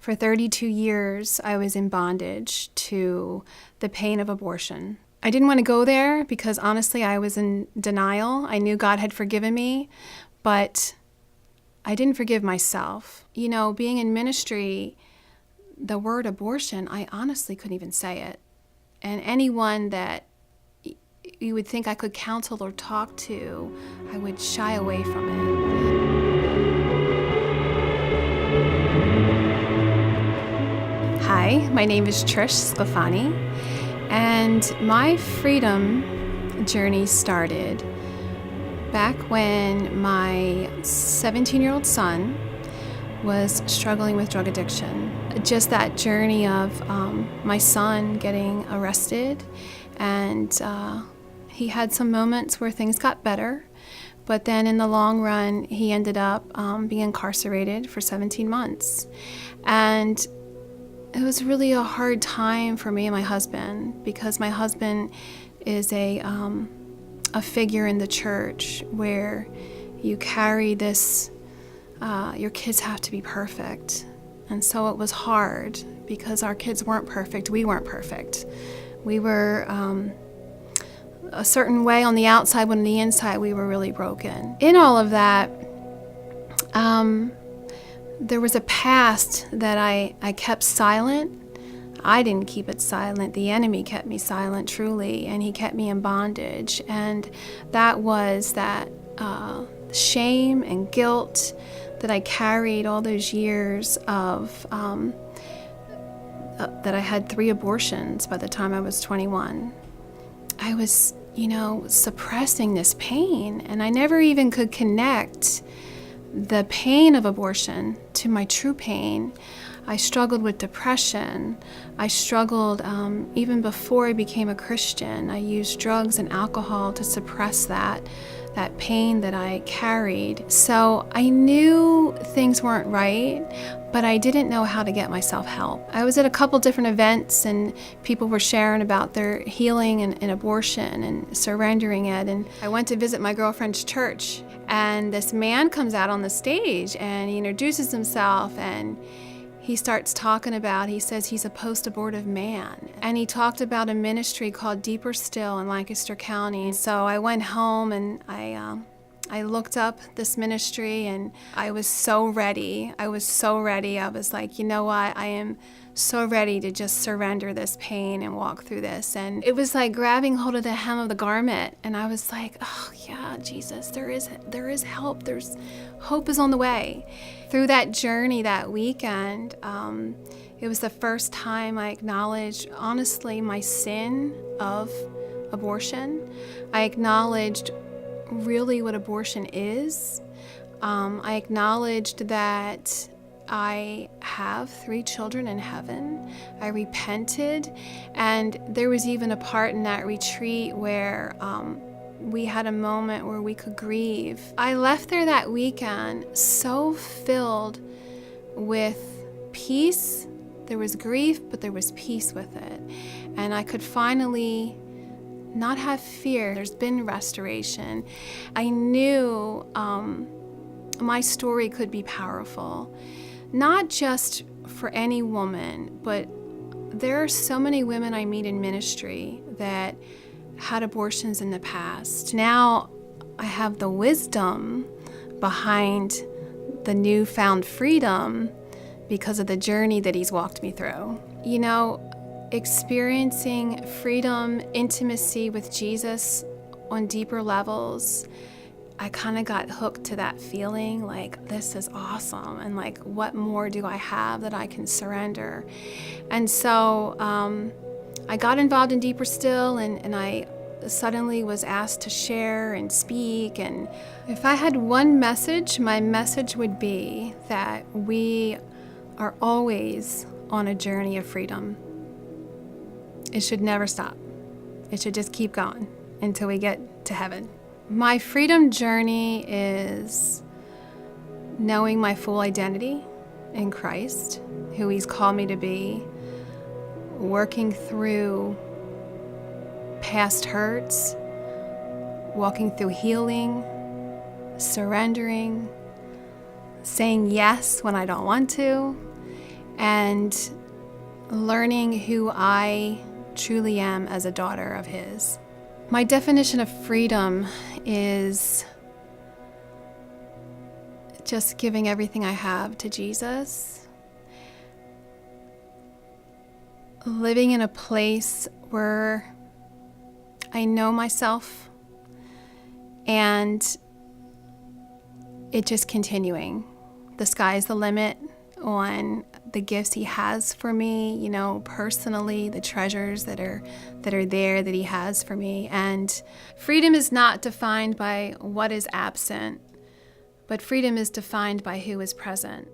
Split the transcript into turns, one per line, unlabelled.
For 32 years, I was in bondage to the pain of abortion. I didn't want to go there because honestly, I was in denial. I knew God had forgiven me, but I didn't forgive myself. You know, being in ministry, the word abortion, I honestly couldn't even say it. And anyone that you would think I could counsel or talk to, I would shy away from it. Hi, my name is TrishSclafani, and my freedom journey started back when my 17-year-old son was struggling with drug addiction. Just that journey of my son getting arrested, and he had some moments where things got better, but then in the long run, he ended up being incarcerated for 17 months. And it was really a hard time for me and my husband, because my husband is a figure in the church where you carry this, your kids have to be perfect. And so it was hard because our kids weren't perfect. We weren't perfect. We were a certain way on the outside, when on the inside we were really broken. In all of that, there was a past that I kept silent. I didn't keep it silent. The enemy kept me silent, truly, and he kept me in bondage. And that was that shame and guilt that I carried all those years of, that I had 3 abortions by the time I was 21. I was, suppressing this pain, and I never even could connect the pain of abortion to my true pain. I struggled with depression. I struggled even before I became a Christian. I used drugs and alcohol to suppress that pain that I carried. So I knew things weren't right, but I didn't know how to get myself help. I was at a couple different events, and people were sharing about their healing and abortion and surrendering it. And I went to visit my girlfriend's church, and this man comes out on the stage and he introduces himself, and he starts talking about, he says he's a post-abortive man. And he talked about a ministry called Deeper Still in Lancaster County. So I went home and I looked up this ministry, and I was so ready. I was like, you know what? I am so ready to just surrender this pain and walk through this. And it was like grabbing hold of the hem of the garment. And I was like, oh yeah, Jesus, there is help. There's hope is on the way. Through that journey that weekend, it was the first time I acknowledged, honestly, my sin of abortion. I acknowledged really what abortion is. I acknowledged that I have 3 children in heaven. I repented, and there was even a part in that retreat where we had a moment where we could grieve. I left there that weekend so filled with peace. There was grief, but there was peace with it. And I could finally not have fear. There's been restoration. I knew my story could be powerful, not just for any woman, but there are so many women I meet in ministry that had abortions in the past. Now I have the wisdom behind the newfound freedom because of the journey that he's walked me through. Experiencing freedom, intimacy with Jesus on deeper levels, I kind of got hooked to that feeling like, this is awesome, and like, what more do I have that I can surrender? And so I got involved in Deeper Still, and I suddenly was asked to share and speak. And if I had one message, my message would be that we are always on a journey of freedom. It should never stop. It should just keep going until we get to heaven. My freedom journey is knowing my full identity in Christ, who he's called me to be, working through past hurts, walking through healing, surrendering, saying yes when I don't want to, and learning who I truly am as a daughter of His. My definition of freedom is just giving everything I have to Jesus, living in a place where I know myself, and it just continuing. The sky's the limit on the gifts He has for me, personally, the treasures that are there that He has for me. And freedom is not defined by what is absent, but freedom is defined by who is present.